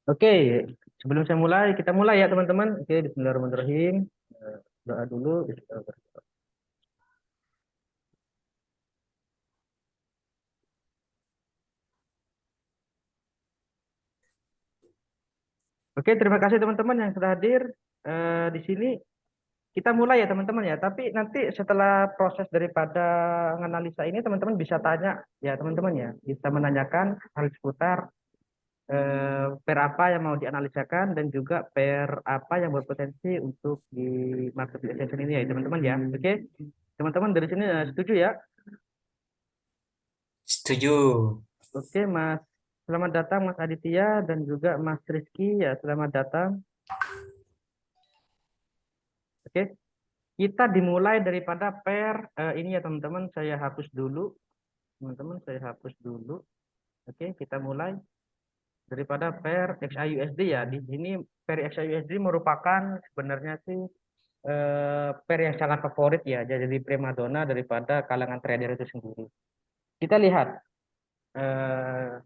Oke, sebelum saya mulai, kita mulai ya teman-teman. Oke, Bismillahirrahmanirrahim. Doa dulu. Oke, terima kasih teman-teman yang sudah hadir di sini. Kita mulai ya teman-teman ya. Tapi nanti setelah proses daripada menganalisa ini, teman-teman bisa tanya ya teman-teman ya. Bisa menanyakan hal seputar pair apa yang mau dianalisakan dan juga pair apa yang berpotensi untuk di market extension ini ya teman-teman ya. Oke, teman-teman dari sini setuju ya? Setuju. Oke, Mas. Selamat datang Mas Aditya dan juga Mas Rizky ya, selamat datang. Oke, kita dimulai daripada pair ini ya teman-teman, saya hapus dulu. Teman-teman, saya hapus dulu. Oke, kita mulai daripada pair XAUSD ya. Di sini pair XAUSD merupakan sebenarnya sih pair yang sangat favorit ya, jadi primadona daripada kalangan trader itu sendiri. Kita lihat eh,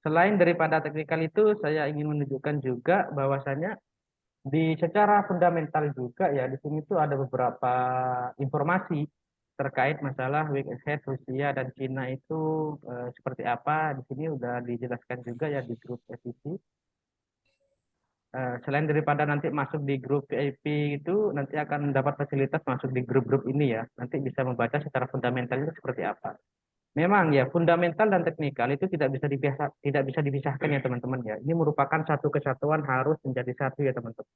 selain daripada teknikal itu, saya ingin menunjukkan juga bahwasanya di secara fundamental juga ya di sini tuh ada beberapa informasi terkait masalah week ahead Rusia dan Cina itu seperti apa. Di sini udah dijelaskan juga ya di grup SEC. Selain daripada nanti masuk di grup VIP itu nanti akan mendapat fasilitas masuk di grup-grup ini ya. Nanti bisa membaca secara fundamental itu seperti apa. Memang ya fundamental dan teknikal itu tidak bisa dipisahkan ya teman-teman ya. Ini merupakan satu kesatuan harus menjadi satu ya teman-teman.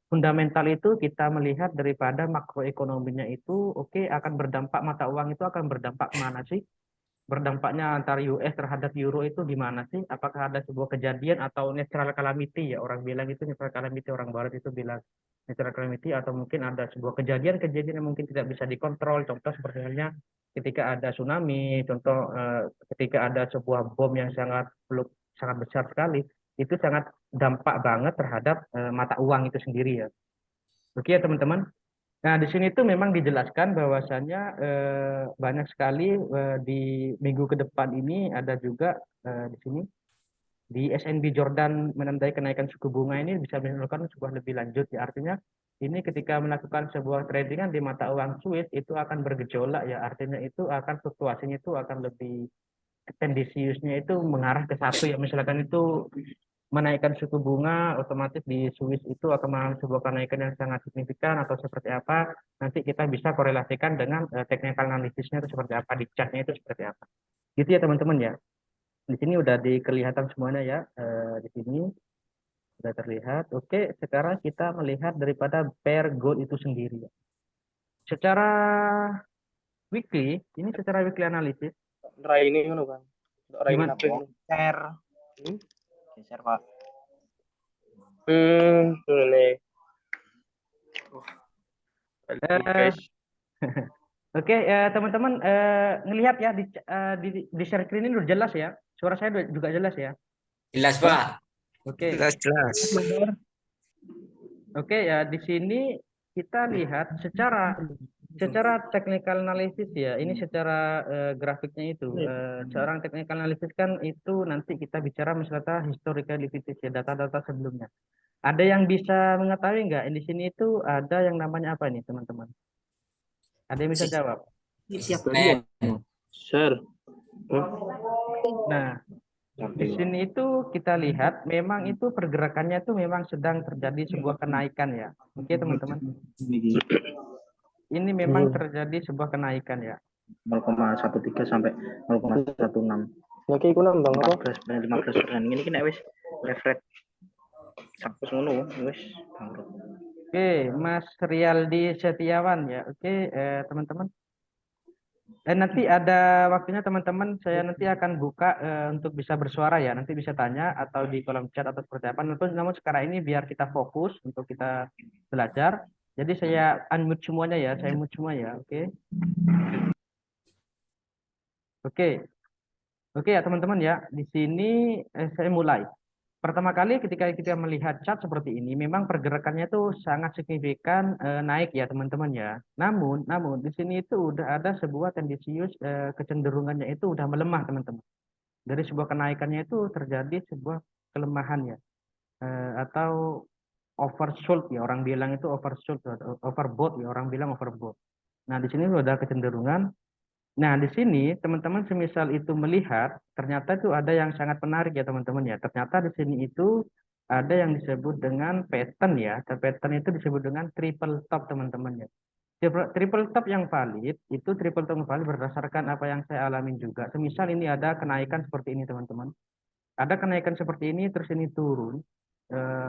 Fundamental itu kita melihat daripada makroekonominya itu oke akan berdampak mata uang itu akan berdampak kemana sih? Berdampaknya antara US terhadap euro itu gimana sih? Apakah ada sebuah kejadian atau natural calamity ya orang bilang itu natural calamity orang barat itu bilang natural calamity atau mungkin ada sebuah kejadian-kejadian yang mungkin tidak bisa dikontrol. Contoh seperti halnya ketika ada tsunami, contoh ketika ada sebuah bom yang sangat besar sekali itu sangat dampak banget terhadap mata uang itu sendiri ya. Oke ya teman-teman. Nah di sini tuh memang dijelaskan bahwasannya banyak sekali di minggu ke depan ini ada juga di sini di SNB Jordan menandai kenaikan suku bunga ini bisa menimbulkan sebuah lebih lanjut ya artinya ini ketika melakukan sebuah tradingan di mata uang Swiss itu akan bergejolak ya artinya itu akan fluktuasinya itu akan lebih tendensiusnya itu mengarah ke satu ya misalkan itu menaikkan suku bunga otomatis di Swiss itu akan mengalami sebuah kenaikan yang sangat signifikan atau seperti apa nanti kita bisa korelasikan dengan technical analisisnya itu seperti apa di chartnya itu seperti apa gitu ya teman-teman ya di sini udah dikelihatan semuanya ya di sini sudah terlihat oke sekarang kita melihat daripada pair gold itu sendiri ya. Secara weekly ini secara weekly analisis Raini ngono kan. Raini gimana apa ngono? Share. Hmm? Share, Pak. Boleh. Balik Eh, guys. Oke, teman-teman ngelihat ya di share screen ini udah jelas ya. Suara saya juga jelas ya. Jelas, Pak. Oke, Jelas. oke ya di sini kita lihat secara technical analysis ya. Ini secara grafiknya itu. Seorang technical analysis kan itu nanti kita bicara misalnya historical liquidity ya data-data sebelumnya. Ada yang bisa mengetahui nggak? Di sini itu ada yang namanya apa nih teman-teman? Ada yang bisa jawab? Siap dulu ya. Share. Nah, di sini itu kita lihat memang itu pergerakannya itu memang sedang terjadi sebuah kenaikan ya. Oke teman-teman, ini memang terjadi sebuah kenaikan ya. 0,13 sampai 0,16. Ya kayak iku nambang apa? 15% ini kena wis refresh sampai ngono wis bangkrut. Oke, Mas Rialdi Setiawan ya. Oke, teman-teman. Nanti ada waktunya teman-teman, saya nanti akan buka untuk bisa bersuara ya. Nanti bisa tanya atau di kolom chat atau seperti apa. Namun sekarang ini biar kita fokus untuk kita belajar. Jadi saya unmute semuanya ya, saya mute semua ya. Oke. Oke. Oke ya teman-teman ya, di sini saya mulai. Pertama kali ketika kita melihat chart seperti ini, memang pergerakannya itu sangat signifikan naik ya teman-teman ya. Namun di sini itu udah ada sebuah tendensius kecenderungannya itu udah melemah teman-teman. Dari sebuah kenaikannya itu terjadi sebuah kelemahan ya. atau oversold ya, orang bilang itu oversold, overbought ya, orang bilang overbought. Nah, di sini sudah kecenderungan. Nah, di sini teman-teman semisal itu melihat, ternyata itu ada yang sangat menarik ya teman-teman ya. Ternyata di sini itu ada yang disebut dengan pattern ya. Pattern itu disebut dengan triple top teman-teman ya. Triple top yang valid, itu triple top yang valid berdasarkan apa yang saya alamin juga. Semisal ini ada kenaikan seperti ini teman-teman. Ada kenaikan seperti ini, terus ini turun.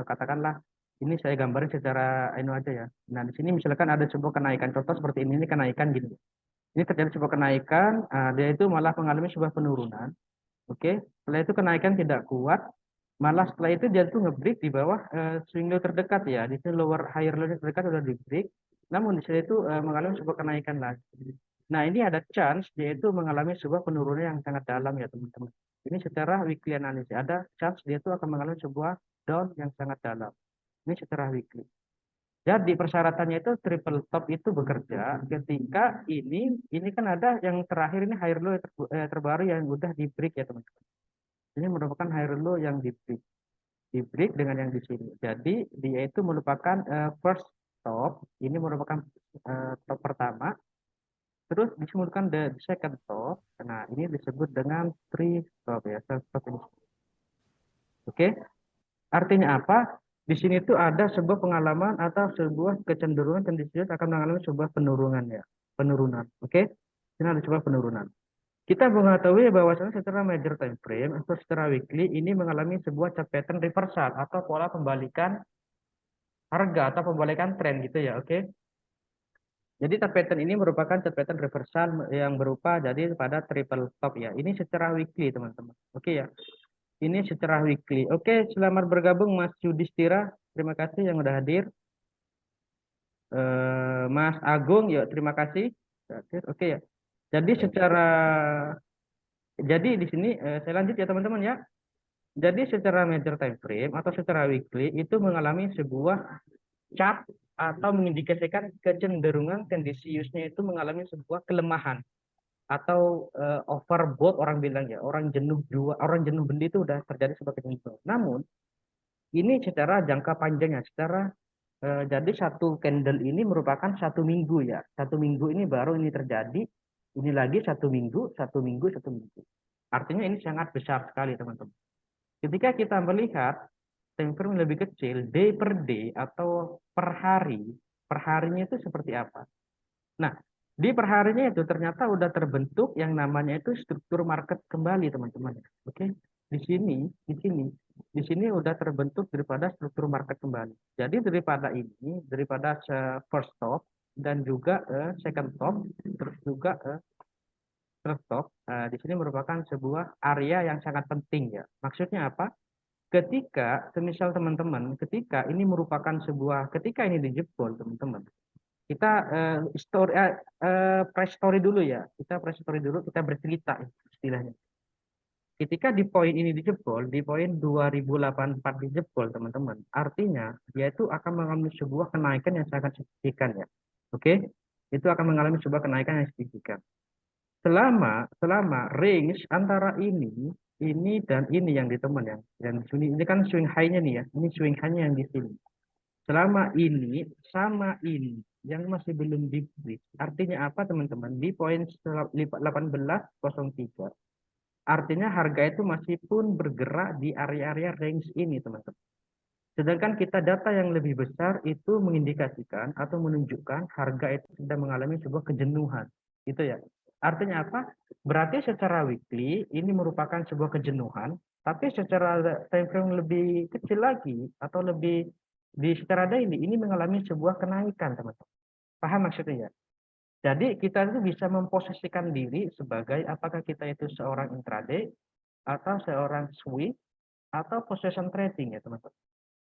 Katakanlah, ini saya gambarin secara ini aja ya. Nah, di sini misalkan ada sebuah kenaikan. Contoh seperti ini kenaikan gini. Ini terjadi sebuah kenaikan, dia itu malah mengalami sebuah penurunan. Oke, setelah itu kenaikan tidak kuat, malah setelah itu dia tuh nge-break di bawah swing low terdekat ya. Di sini lower higher low terdekat sudah di-break, namun di sini itu mengalami sebuah kenaikan lagi. Nah, ini ada chance dia itu mengalami sebuah penurunan yang sangat dalam ya teman-teman. Ini secara weekly analysis, ada chance dia itu akan mengalami sebuah down yang sangat dalam. Ini secara weekly. Jadi persyaratannya itu triple top itu bekerja ketika ini kan ada yang terakhir ini higher low terbaru yang udah di break ya teman-teman. Ini merupakan higher low yang di break dengan yang di sini. Jadi dia itu merupakan first top, ini merupakan top pertama. Terus disebutkan the second top. Nah, ini disebut dengan three top ya, top ini. Oke. Artinya apa? Di sini tuh ada sebuah pengalaman atau sebuah kecenderungan tendensius akan mengalami sebuah penurunan ya, penurunan. Oke, ini ada sebuah penurunan. Kita mengetahui bahwasanya secara major time frame atau secara weekly ini mengalami sebuah pattern reversal atau pola pembalikan harga atau pembalikan tren gitu ya. Oke. Jadi pattern ini merupakan pattern reversal yang berupa jadi pada triple top ya. Ini secara weekly teman-teman. Oke ya. Ini secara weekly. Oke, selamat bergabung Mas Yudhistira. Terima kasih yang udah hadir. Mas Agung, ya terima kasih. Oke ya. Jadi di sini saya lanjut ya teman-teman ya. Jadi secara major time frame atau secara weekly itu mengalami sebuah chart atau mengindikasikan kecenderungan tendensiusnya itu mengalami sebuah kelemahan atau overbought orang bilang ya, orang jenuh beli itu udah terjadi sebagai jenuh. Namun ini secara jangka panjangnya, secara jadi satu candle ini merupakan 1 minggu ya, 1 minggu ini baru ini terjadi, ini lagi 1 minggu, 1 minggu, 1 minggu. Artinya ini sangat besar sekali teman-teman. Ketika kita melihat time frame lebih kecil, day per day atau per hari, per harinya itu seperti apa? Nah, di perharinya itu ternyata udah terbentuk yang namanya itu struktur market kembali teman-teman. Oke, di sini udah terbentuk daripada struktur market kembali. Jadi daripada first top dan juga second top, terus juga third top, di sini merupakan sebuah area yang sangat penting ya. Maksudnya apa? Ketika, semisal teman-teman, ketika ini merupakan sebuah, ketika ini dijebol teman-teman, kita press story dulu ya, kita press story dulu, kita bercerita istilahnya. Ketika di poin ini dijebol, di poin 2084 dijebol teman-teman, artinya dia itu akan mengalami sebuah kenaikan yang sangat signifikan ya. Oke, itu akan mengalami sebuah kenaikan yang signifikan. Selama range antara ini dan ini yang di teman ya, yang di sini ini kan swing high-nya nih ya, ini swing high-nya yang di sini. Selama ini sama ini yang masih belum di break. Artinya apa teman-teman? Di poin 1803. Artinya harga itu masih pun bergerak di area-area range ini teman-teman. Sedangkan kita data yang lebih besar itu mengindikasikan atau menunjukkan harga itu sedang mengalami sebuah kejenuhan. Gitu ya. Artinya apa? Berarti secara weekly ini merupakan sebuah kejenuhan, tapi secara time frame lebih kecil lagi atau lebih secara daily ini mengalami sebuah kenaikan teman-teman. Paham maksudnya ya? Jadi kita itu bisa memposisikan diri sebagai apakah kita itu seorang intraday atau seorang swing atau position trading ya teman-teman.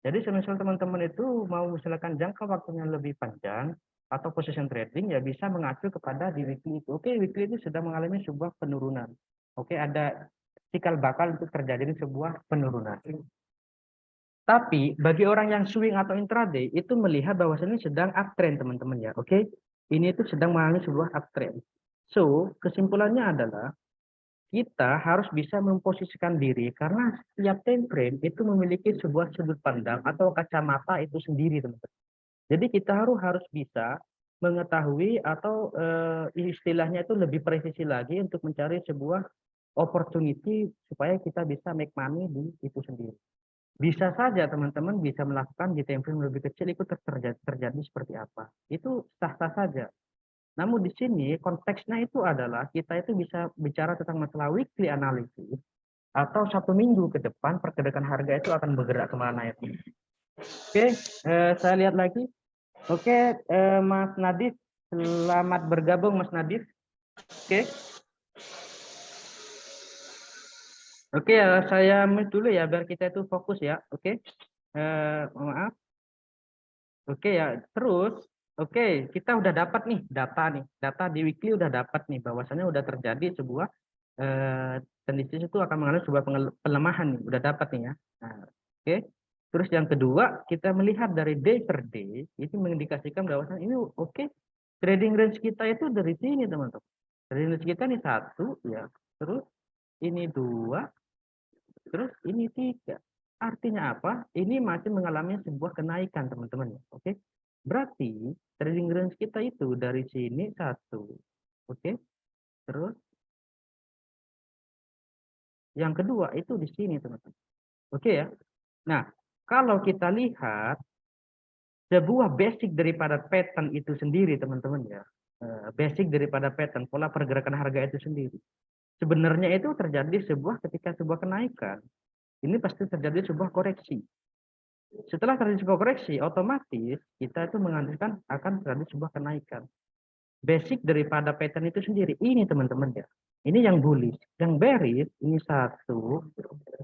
Jadi semisal teman-teman itu mau misalkan jangka waktunya lebih panjang atau position trading ya bisa mengacu kepada di weekly itu. Oke, weekly itu sedang mengalami sebuah penurunan. Oke, ada cikal bakal untuk terjadi sebuah penurunan. Tapi bagi orang yang swing atau intraday itu melihat bahwasannya sedang uptrend teman-teman ya. Oke. Ini itu sedang mengalami sebuah uptrend. So, kesimpulannya adalah kita harus bisa memposisikan diri karena setiap time frame itu memiliki sebuah sudut pandang atau kacamata itu sendiri, teman-teman. Jadi kita harus bisa mengetahui atau istilahnya itu lebih presisi lagi untuk mencari sebuah opportunity supaya kita bisa make money di itu sendiri. Bisa saja teman-teman bisa melakukan di time frame lebih kecil itu terjadi seperti apa. Itu sah-sah saja. Namun di sini konteksnya itu adalah kita itu bisa bicara tentang masalah weekly analysis atau 1 minggu ke depan pergerakan harga itu akan bergerak kemana itu. Oke, saya lihat lagi. Oke, Mas Nadif, selamat bergabung Mas Nadif. Oke. Oke, saya mute dulu ya biar kita itu fokus ya. Oke. Maaf. Oke ya, terus oke, kita udah dapat nih data nih. Data di weekly udah dapat nih bahwasannya udah terjadi sebuah tendensi itu akan mengalami sebuah pelemahan nih, udah dapat nih ya. Nah, oke. Terus yang kedua, kita melihat dari day per day, itu mengindikasikan bahwasannya ini oke, trading range kita itu dari sini teman-teman. Trading range kita ini 1 ya, terus ini 2, terus ini 3. Artinya apa? Ini masih mengalami sebuah kenaikan teman-teman. Oke. Berarti trading range kita itu dari sini 1. Oke. Terus yang kedua itu di sini teman-teman. Oke ya. Nah, kalau kita lihat sebuah basic daripada pattern itu sendiri teman-teman ya. Basic daripada pattern pola pergerakan harga itu sendiri. Sebenarnya itu terjadi ketika sebuah kenaikan. Ini pasti terjadi sebuah koreksi. Setelah terjadi sebuah koreksi, otomatis kita itu mengantisipasikan akan terjadi sebuah kenaikan. Basic daripada pattern itu sendiri, ini teman-teman ya. Ini yang bullish, yang bearish, ini 1,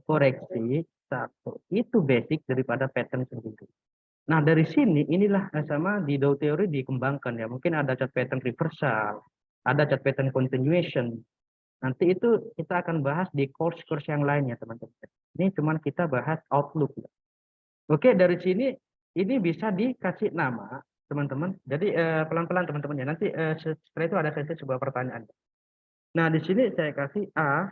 koreksi, 1. Itu basic daripada pattern sendiri. Nah, dari sini, inilah sama di Dow Theory dikembangkan ya. Mungkin ada chart pattern reversal, ada chart pattern continuation. Nanti itu kita akan bahas di course-course yang lainnya, teman-teman. Ini cuma kita bahas outlook. Oke, dari sini ini bisa dikasih nama, teman-teman. Jadi pelan-pelan teman-teman ya. Nanti setelah itu ada sesi sebuah pertanyaan. Nah, di sini saya kasih A.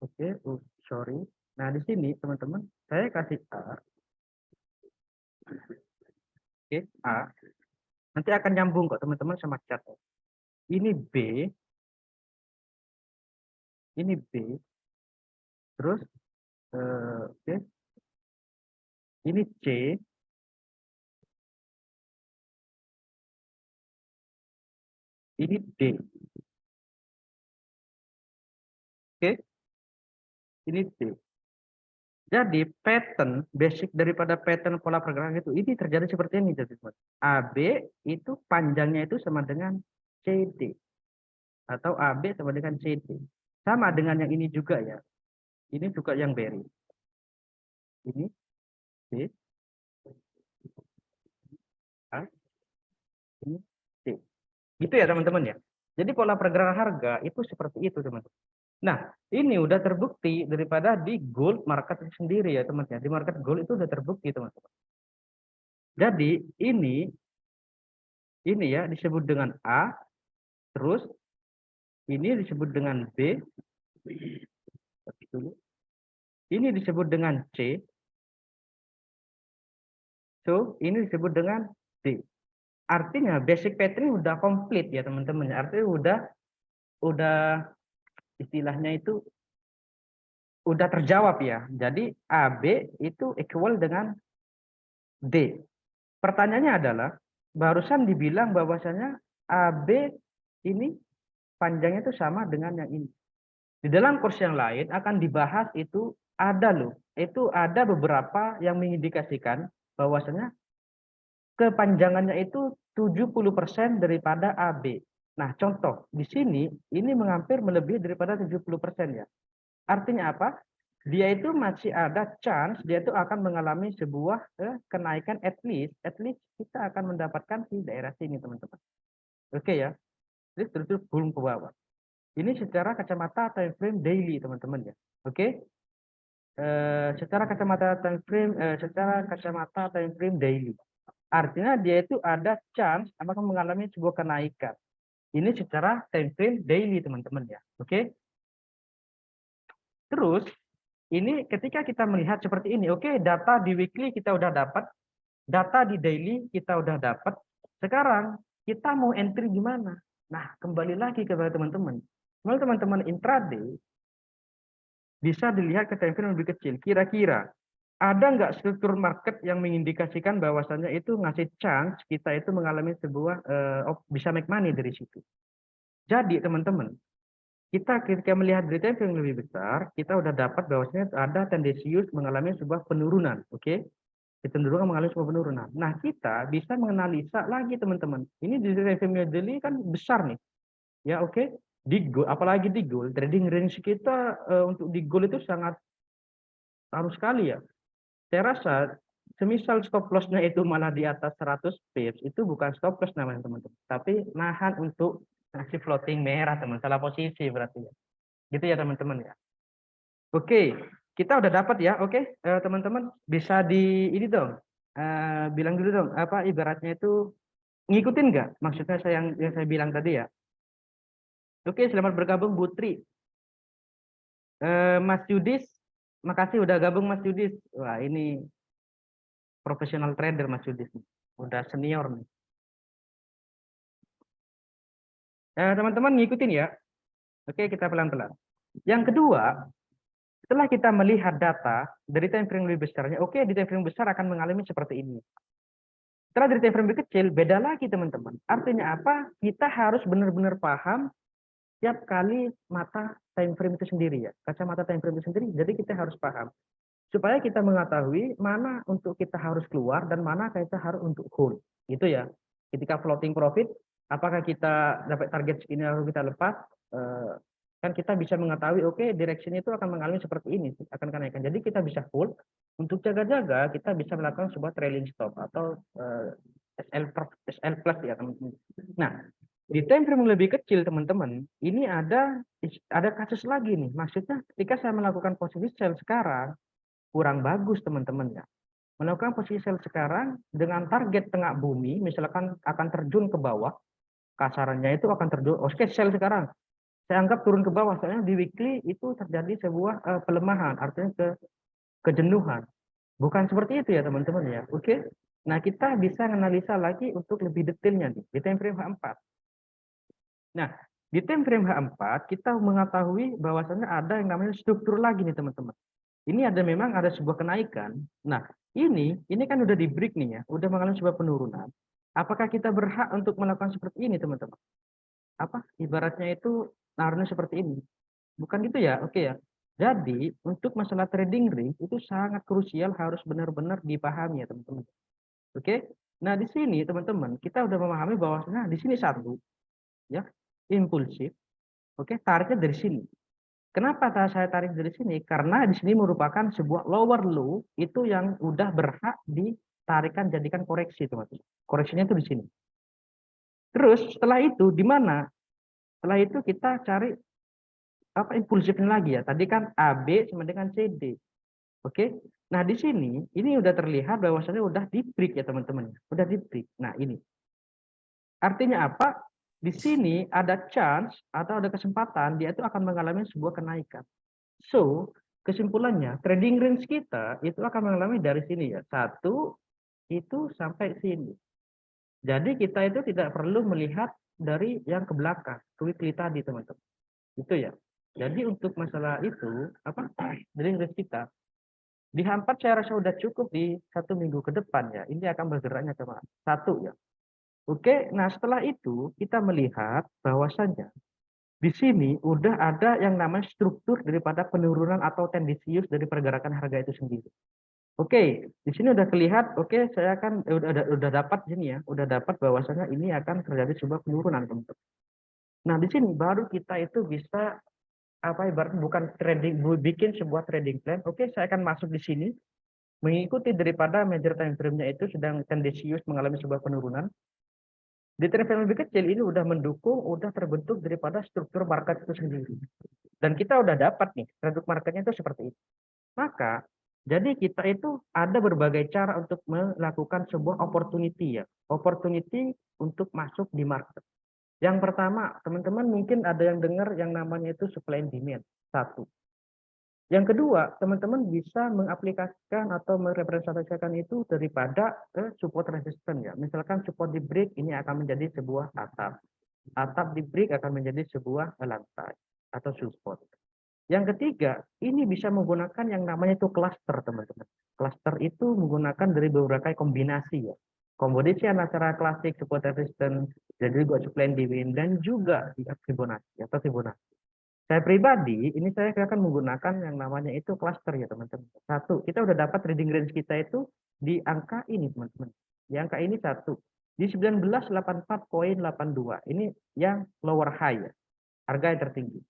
Oke, sorry. Nah, di sini teman-teman, saya kasih A. Oke, A. Nanti akan nyambung kok teman-teman sama chat. Ini B. Ini B. Terus, oke. Ini C. Ini D. Oke. Ini D. Jadi pattern basic daripada pattern pola pergerakan itu ini terjadi seperti ini jadi AB itu panjangnya itu sama dengan CD atau AB sama dengan CD. Sama dengan yang ini juga ya. Ini juga yang bearish. Ini C. A, ini C. Gitu ya teman-teman ya. Jadi pola pergerakan harga itu seperti itu teman-teman. Nah, ini udah terbukti daripada di gold market itu sendiri ya teman-teman. Di market gold itu udah terbukti teman-teman. Jadi ini ya disebut dengan A, terus ini disebut dengan B, ini disebut dengan C, so ini disebut dengan D. Artinya basic pattern udah komplit ya teman-teman. Artinya udah istilahnya itu udah terjawab ya. Jadi AB itu equal dengan D. Pertanyaannya adalah barusan dibilang bahwasanya AB ini panjangnya itu sama dengan yang ini. Di dalam kursus yang lain akan dibahas itu ada loh. Itu ada beberapa yang mengindikasikan bahwasanya kepanjangannya itu 70% daripada AB. Nah, contoh di sini ini menghampir melebihi daripada 70% ya. Artinya apa? Dia itu masih ada chance dia itu akan mengalami sebuah kenaikan at least kita akan mendapatkan di daerah sini teman-teman. Oke ya. Terus belum ke bawah. Ini secara kacamata time frame daily teman-teman ya. Oke. Secara kacamata time frame daily. Artinya dia itu ada chance akan mengalami sebuah kenaikan. Ini secara time frame daily teman-teman ya. Oke. Terus ini ketika kita melihat seperti ini, oke, data di weekly kita udah dapat, data di daily kita udah dapat. Sekarang kita mau entry gimana? Nah, kembali lagi kepada teman-teman. Kalau teman-teman intraday bisa dilihat ke time frame yang lebih kecil. Kira-kira ada nggak struktur market yang mengindikasikan bahwasannya itu ngasih chance kita itu mengalami sebuah bisa make money dari situ. Jadi teman-teman, kita ketika melihat dari time frame yang lebih besar, kita udah dapat bahwasanya ada tendensius mengalami sebuah penurunan, oke? Kecenderungan mengalami sebuah penurunan. Nah, kita bisa menganalisa lagi teman-teman. Ini di time frame daily kan besar nih. Ya, oke. Di gold, apalagi di gold, trading range kita untuk di gold itu sangat harus sekali ya. Saya rasa semisal stop loss-nya itu malah di atas 100 pips, itu bukan stop loss namanya teman-teman, tapi nahan untuk ngasih floating merah teman, salah posisi berarti ya. Gitu ya teman-teman ya. Oke, kita udah dapat ya. Oke, teman-teman bisa di ini dong. Bilang dulu dong, apa ibaratnya itu ngikutin nggak? Maksudnya yang saya bilang tadi ya. Oke, selamat bergabung Putri. Mas Yudis, makasih udah gabung Mas Yudis. Wah, ini profesional trader Mas Yudis nih. Udah senior nih. Teman-teman ngikutin ya. Oke, kita pelan-pelan. Yang kedua, setelah kita melihat data dari time frame lebih besarnya, oke, di time frame besar akan mengalami seperti ini. Setelah dari time frame lebih kecil, beda lagi teman-teman. Artinya apa? Kita harus benar-benar paham tiap kali mata time frame itu sendiri ya. Kacamata time frame itu sendiri, jadi kita harus paham. Supaya kita mengetahui mana untuk kita harus keluar dan mana kita harus untuk hold. Gitu ya. Ketika floating profit, apakah kita dapat target segini lalu kita lepas, kan kita bisa mengetahui, oke, direction itu akan mengalami seperti ini, akan kenaikan. Jadi kita bisa hold. Untuk jaga-jaga, kita bisa melakukan sebuah trailing stop atau SL plus ya teman-teman. Nah, di time frame yang lebih kecil teman-teman, ini ada kasus lagi nih. Maksudnya ketika saya melakukan posisi sell sekarang, kurang bagus teman-teman ya. Melakukan posisi sell sekarang dengan target tengah bumi, misalkan akan terjun ke bawah, kasarannya itu akan terjun, oke sell sekarang. Saya anggap turun ke bawah, soalnya di weekly itu terjadi sebuah pelemahan, artinya kejenuhan. Bukan seperti itu ya teman-teman ya. Oke. Nah, kita bisa menganalisa lagi untuk lebih detailnya nih, di time frame H4. Nah, di time frame H4 kita mengetahui bahwasannya ada yang namanya struktur lagi nih teman-teman. Ini memang ada sebuah kenaikan. Nah, ini kan udah di break nih ya, udah mengalami sebuah penurunan. Apakah kita berhak untuk melakukan seperti ini teman-teman? Apa ibaratnya itu naruhnya seperti ini? Bukan gitu ya? Oke ya. Jadi untuk masalah trading range itu sangat krusial, harus benar-benar dipahami ya teman-teman. Oke. Nah, di sini teman-teman kita udah memahami bahwasanya di sini satu ya, impulsif. Oke, tariknya dari sini. Kenapa saya tarik dari sini? Karena di sini merupakan sebuah lower low itu yang udah berhak ditarikan jadikan koreksi teman-teman. Koreksinya itu di sini. Terus setelah itu di mana? Setelah itu kita cari apa impulsifnya lagi ya. Tadi kan AB sama dengan CD. Oke. Nah, di sini ini udah terlihat bahwasannya udah di break ya teman-teman. Udah di break. Nah, ini. Artinya apa? Di sini ada chance atau ada kesempatan dia itu akan mengalami sebuah kenaikan. So, kesimpulannya trading range kita itu akan mengalami dari sini ya. Satu itu sampai sini. Jadi kita itu tidak perlu melihat dari yang ke belakang, weekly tadi teman-teman. Itu ya. Jadi untuk masalah itu apa? Trading range kita di H4 saya rasa sudah cukup di 1 minggu ke depan ya. Ini akan bergeraknya ke mana? Satu ya. Oke, nah setelah itu kita melihat bahwasannya di sini udah ada yang namanya struktur daripada penurunan atau tendensius dari pergerakan harga itu sendiri. Oke, di sini udah terlihat. Oke, saya kan udah dapat di sini ya, udah dapat bahwasannya ini akan terjadi sebuah penurunan teman-teman. Nah di sini baru kita itu bisa apa ibaratnya bukan trading, bikin sebuah trading plan. Oke, saya akan masuk di sini mengikuti daripada major time frame-nya itu sedang tendensius mengalami sebuah penurunan. Di time frame lebih kecil ini udah mendukung, udah terbentuk daripada struktur market itu sendiri. Dan kita udah dapat nih, produk marketnya itu seperti itu. Maka, jadi kita itu ada berbagai cara untuk melakukan sebuah opportunity ya. Opportunity untuk masuk di market. Yang pertama, teman-teman mungkin ada yang dengar yang namanya itu supply and demand. Satu. Yang kedua, teman-teman bisa mengaplikasikan atau merepresentasikan itu daripada support resistance ya. Misalkan support di brick ini akan menjadi sebuah atap. Atap di brick akan menjadi sebuah lantai atau support. Yang ketiga, ini bisa menggunakan yang namanya itu cluster, teman-teman. Cluster itu menggunakan dari beberapa kombinasi ya. Kombinasi antara klasik, support resistance, dan juga supply and demand, dan juga Fibonacci atau Fibonacci. Saya pribadi, ini saya akan menggunakan yang namanya itu cluster ya, teman-teman. Satu, kita udah dapat trading range kita itu di angka ini, teman-teman. Di angka ini satu. Di 1984,82. Ini yang lower high ya. Harga yang tertinggi.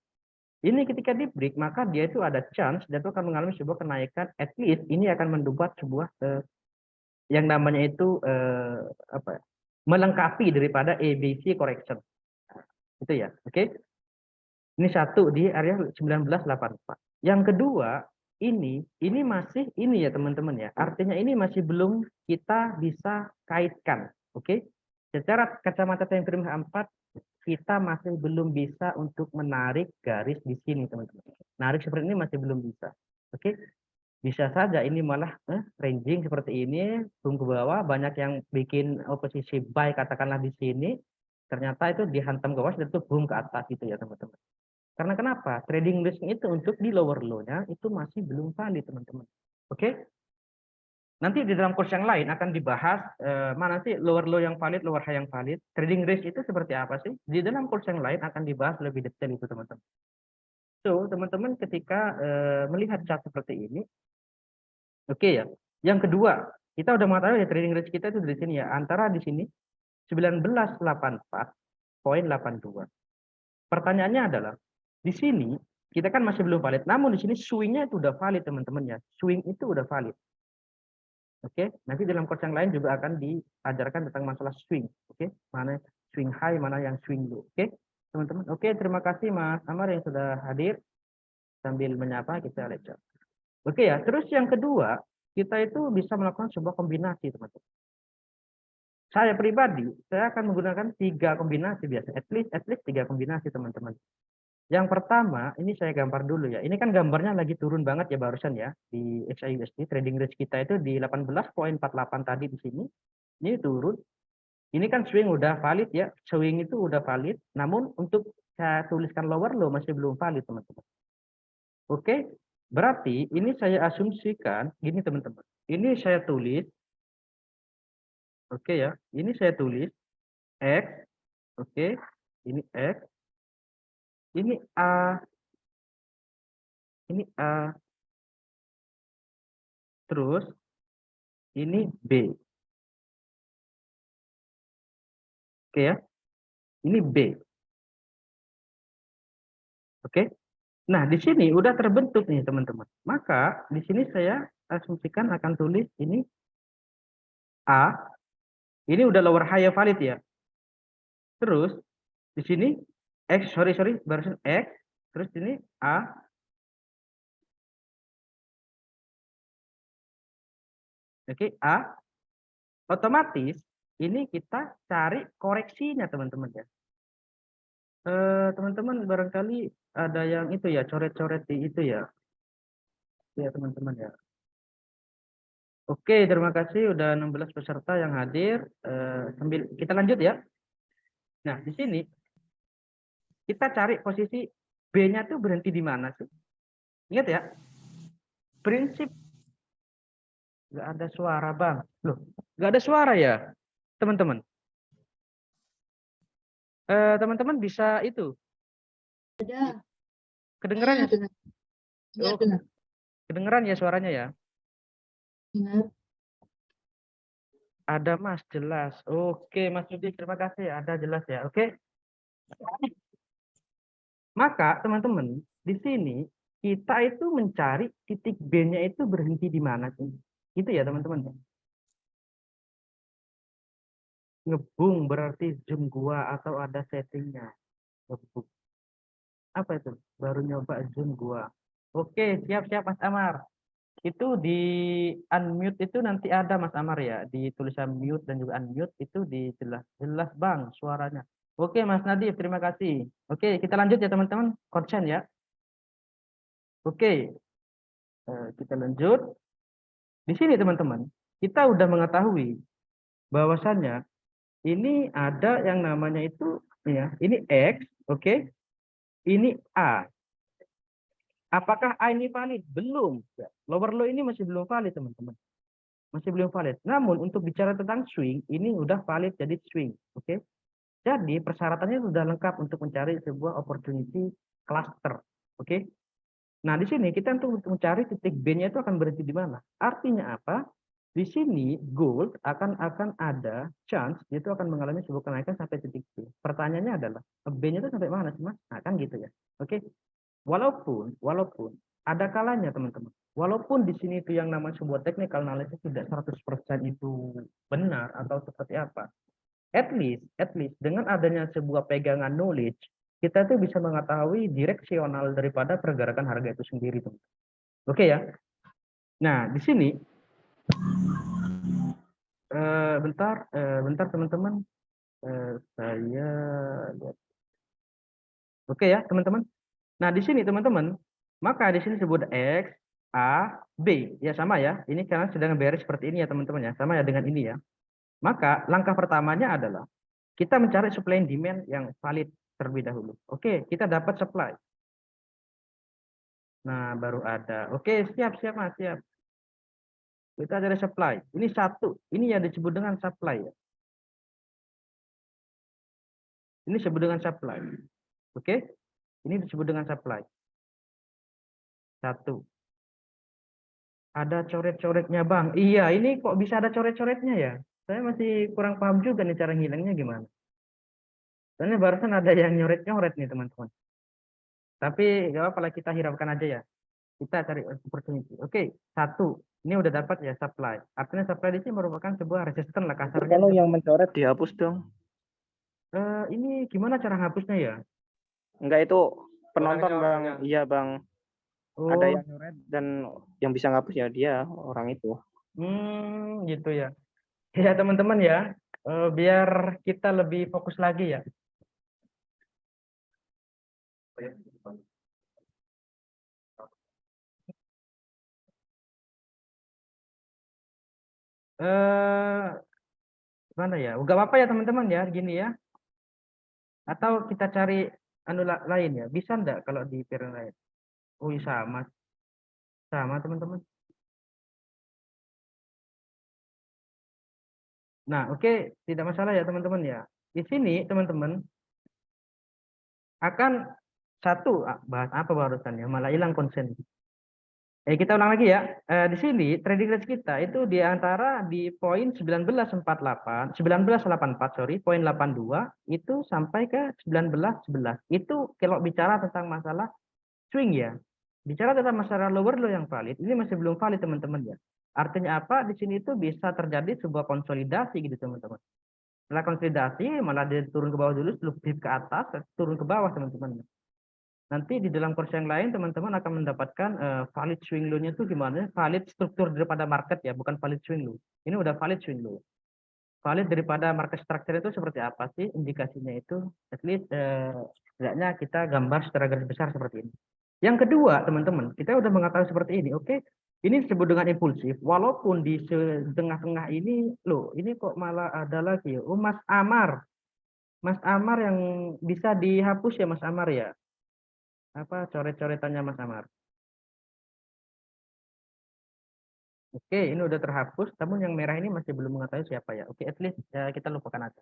Ini ketika di break, maka dia itu ada chance dan itu akan mengalami sebuah kenaikan, at least ini akan membuat sebuah yang namanya itu apa ya, melengkapi daripada ABC correction. Itu ya, oke. Ini satu di area 1984. Yang kedua, ini masih ini ya teman-teman ya. Artinya ini masih belum kita bisa kaitkan, oke. Secara kacamata time frame 4 kita masih belum bisa untuk menarik garis di sini, teman-teman. Narik seperti ini masih belum bisa. Oke. Bisa saja ini malah ranging seperti ini, turun ke bawah, banyak yang bikin posisi buy katakanlah di sini, ternyata itu dihantam ke bawah dan itu boom ke atas gitu ya, teman-teman. Karena kenapa? Trading risk itu untuk di lower low-nya itu masih belum valid, teman-teman. Oke. Nanti di dalam course yang lain akan dibahas mana sih lower low yang valid, lower high yang valid. Trading range itu seperti apa sih? Di dalam course yang lain akan dibahas lebih detail itu, teman-teman. So, teman-teman ketika melihat chart seperti ini, oke ya. Yang kedua, kita udah mengetahui ya trading range kita itu dari sini ya, antara di sini 1984,82. Pertanyaannya adalah, di sini kita kan masih belum valid, namun di sini swing-nya itu udah valid, teman-teman ya. Swing itu udah valid. Oke, nanti dalam course yang lain juga akan diajarkan tentang masalah swing. Oke, mana swing high, mana yang swing low. Oke, teman-teman. Oke, terima kasih Mas Amar yang sudah hadir. Sambil menyapa kita lecture. Oke ya, terus yang kedua, kita itu bisa melakukan sebuah kombinasi, teman-teman. Saya pribadi, saya akan menggunakan 3 kombinasi biasa. At least 3 kombinasi, teman-teman. Yang pertama, ini saya gambar dulu ya. Ini kan gambarnya lagi turun banget ya barusan ya di XAUSD. Trading range kita itu di 18,48 tadi di sini. Ini turun. Ini kan swing udah valid ya. Swing itu udah valid. Namun untuk saya tuliskan lower low masih belum valid, teman-teman. Oke. Berarti ini saya asumsikan gini, teman-teman. Ini saya tulis. Oke ya. Ini saya tulis X. Oke. Ini X. Ini A. Ini A. Terus ini B. Oke ya. Ini B. Oke. Nah, di sini udah terbentuk nih, teman-teman. Maka di sini saya asumsikan akan tulis ini A. Ini udah lower high valid ya. Terus di sini X, sorry, barusan X. Terus ini A. Oke, A. Otomatis ini kita cari koreksinya, teman-teman ya. Teman-teman barangkali ada yang itu ya, coret-coret di itu ya. Ya, teman-teman ya. Oke, terima kasih udah 16 peserta yang hadir. Sambil kita lanjut ya. Nah, di sini kita cari posisi B-nya tuh berhenti di mana sih? Ingat ya, prinsip nggak ada suara, Bang. Loh, nggak ada suara ya, teman-teman. Teman-teman bisa itu. Ada. Kedengeran ya? Dengar. Iya, Oh, dengar. kedengeran ya suaranya ya? Dengar. Ada Mas, jelas. Oke, Mas Yudi, terima kasih. Ada jelas ya. Oke. Maka teman-teman, di sini kita itu mencari titik B-nya itu berhenti di mana sih? Itu ya teman-teman. Ngebung berarti zoom gua atau ada settingnya. Ngebung. Apa itu? Baru nyoba zoom gua. Oke, siap-siap Mas Amar. Itu di unmute itu nanti ada Mas Amar ya. Di tulisan mute dan juga unmute itu di jelas Bang suaranya. Oke Mas Nadif, terima kasih. Oke, kita lanjut ya teman-teman. Konsen ya. Oke. Kita lanjut. Di sini teman-teman, kita udah mengetahui bahwasannya ini ada yang namanya itu ya, ini X, oke. Ini A. Apakah A ini valid? Belum. Ya, lower low ini masih belum valid, teman-teman. Masih belum valid. Namun untuk bicara tentang swing, ini udah valid jadi swing, oke. Jadi persyaratannya sudah lengkap untuk mencari sebuah opportunity cluster, oke. Nah, di sini kita untuk mencari titik B-nya itu akan berhenti di mana? Artinya apa? Di sini gold akan ada chance itu akan mengalami sebuah kenaikan sampai titik B. Pertanyaannya adalah B-nya itu sampai mana sih, Mas? Nah, kan gitu ya. Oke. Walaupun ada kalanya teman-teman. Walaupun di sini itu yang namanya sebuah technical analysis tidak 100% itu benar atau seperti apa. At least dengan adanya sebuah pegangan knowledge, kita tuh bisa mengetahui direksional daripada pergerakan harga itu sendiri, teman. Oke ya. Nah, di sini bentar teman-teman, saya lihat. Oke ya, teman-teman. Nah, di sini teman-teman, maka di sini sebut X, A, B. Ya sama ya. Ini karena sedang beres seperti ini ya, teman-teman ya. Sama ya dengan ini ya. Maka langkah pertamanya adalah kita mencari supply and demand yang valid terlebih dahulu. Oke, kita dapat supply. Nah, baru ada. Oke, siap, Mas, siap. Kita cari supply. Ini satu. Ini yang disebut dengan supply ya. Ini disebut dengan supply. Oke. Ini disebut dengan supply. Satu. Ada coret-coretnya, Bang. Iya, ini kok bisa ada coret-coretnya ya? Saya masih kurang paham juga nih cara ngilangnya gimana. Soalnya barusan ada yang nyoret-nyoret nih, teman-teman. Tapi gak apa-apa lah, kita hiraukan aja ya. Kita cari opportunity. Oke, satu. Ini udah dapat ya supply. Artinya supply di sini merupakan sebuah resisten lah kasarnya. Kalau yang mencoret dihapus dong. Ini gimana cara hapusnya ya? Enggak, itu penonton Orangnya, Bang. orangnya. Iya Bang. Oh, Ada yang nyoret dan yang bisa ngapus ya dia orang itu. gitu ya. Ya teman-teman ya, biar kita lebih fokus lagi ya. Mana ya? Gak apa-apa ya teman-teman ya, gini ya. Atau kita cari anu lain ya. Bisa enggak kalau di pair lain? Oh, iya, sama teman-teman. Nah, oke, tidak masalah ya teman-teman ya. Di sini teman-teman akan satu bahas apa barusan ya, malah hilang konsen. Kita ulang lagi ya. Di sini trading range kita itu di antara di poin 1948, 1984 sorry, poin 82 itu sampai ke 1911. Itu kalau bicara tentang masalah swing ya. Bicara tentang masalah lower low yang valid, ini masih belum valid teman-teman ya. Artinya apa? Di sini itu bisa terjadi sebuah konsolidasi gitu teman-teman. Setelah konsolidasi malah dia turun ke bawah dulu, lebih ke atas, turun ke bawah teman-teman. Nanti di dalam course yang lain teman-teman akan mendapatkan valid swing low-nya itu gimana? Valid struktur daripada market ya, bukan valid swing low. Ini udah valid swing low. Valid daripada market structure itu seperti apa sih indikasinya itu? At least setidaknya kita gambar secara garis besar seperti ini. Yang kedua teman-teman, kita udah mengetahui seperti ini. Oke, ini disebut dengan impulsif. Walaupun di tengah-tengah ini, loh ini kok malah ada lagi. Oh, Mas Amar yang bisa dihapus ya Mas Amar ya. Apa coret-coretannya Mas Amar? Oke, ini udah terhapus, namun yang merah ini masih belum mengetahui siapa ya. Oke, at least kita lupakan aja.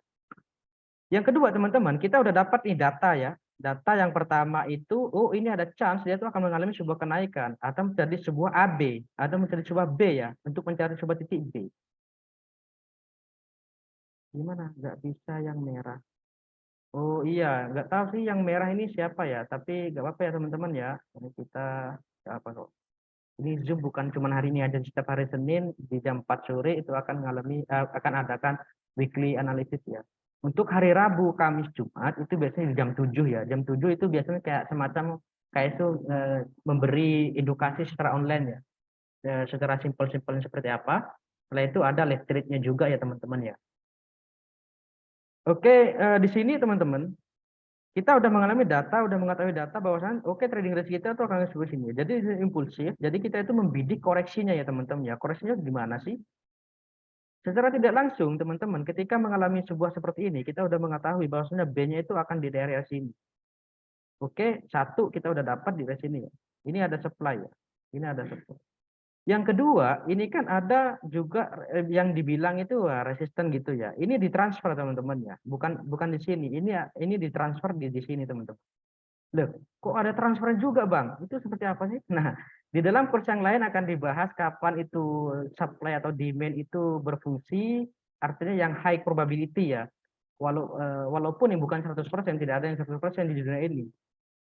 Yang kedua teman-teman, kita udah dapat nih data ya. Data yang pertama itu, oh ini ada chance dia tuh akan mengalami sebuah kenaikan atau menjadi sebuah AB atau menjadi sebuah B ya, untuk mencari sebuah titik B. Gimana? Nggak bisa yang merah. Oh iya, nggak tahu sih yang merah ini siapa ya, tapi nggak apa-apa ya teman-teman ya. Ini kita apa kok? Ini Zoom bukan cuma hari ini aja, setiap hari Senin di jam 4 sore itu akan adakan weekly analysis ya. Untuk hari Rabu, Kamis, Jumat itu biasanya di jam 7 ya. Jam 7 itu biasanya kayak semacam kayak itu memberi edukasi secara online ya. Secara simpel-simpelnya seperti apa. Setelah itu ada live trade-nya juga ya teman-teman ya. Oke, di sini teman-teman kita udah mengalami data, udah mengetahui data bahwasan oke trading range kita tuh akan seperti sini. Jadi impulsif. Jadi kita itu membidik koreksinya ya teman-teman ya. Koreksinya gimana sih? Secara tidak langsung teman-teman, ketika mengalami sebuah seperti ini, kita udah mengetahui bahwasanya B-nya itu akan di daerah sini. Oke, satu kita udah dapat di sini ya. Ini ada supply ya. Ini ada supply. Yang kedua, ini kan ada juga yang dibilang itu resisten gitu ya. Ini ditransfer teman-teman ya. Bukan di sini. Ini ditransfer di sini teman-teman. Loh, kok ada transfer juga, Bang? Itu seperti apa sih? Nah, di dalam kurs yang lain akan dibahas kapan itu supply atau demand itu berfungsi, artinya yang high probability ya. Walaupun ini bukan 100%, tidak ada yang 100% di dunia ini.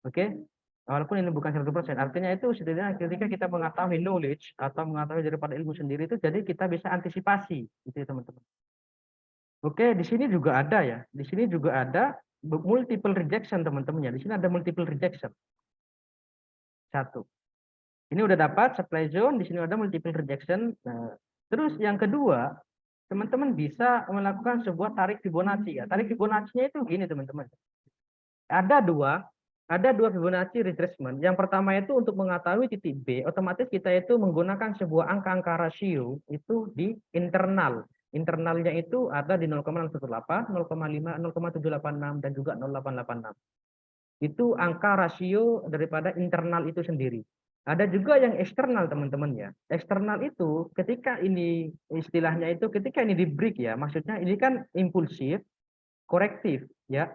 Oke? Walaupun ini bukan 100%, artinya itu setidaknya ketika kita mengetahui knowledge atau mengetahui daripada ilmu sendiri itu, jadi kita bisa antisipasi, gitu ya teman-teman. Oke, di sini juga ada ya. Di sini juga ada multiple rejection teman-teman ya. Di sini ada multiple rejection. Satu. Ini udah dapat supply zone, di sini ada multiple rejection. Nah, terus yang kedua, teman-teman bisa melakukan sebuah tarik Fibonacci ya. Tarik Fibonacci-nya itu gini teman-teman. Ada dua Fibonacci retracement. Yang pertama itu untuk mengetahui titik B, otomatis kita itu menggunakan sebuah angka-angka rasio itu di internal. Internalnya itu ada di 0,018, 0,5, 0,786 dan juga 0,886. Itu angka rasio daripada internal itu sendiri. Ada juga yang eksternal teman-teman ya. Eksternal itu ketika ini istilahnya itu ketika ini di break ya, maksudnya ini kan impulsif, korektif ya.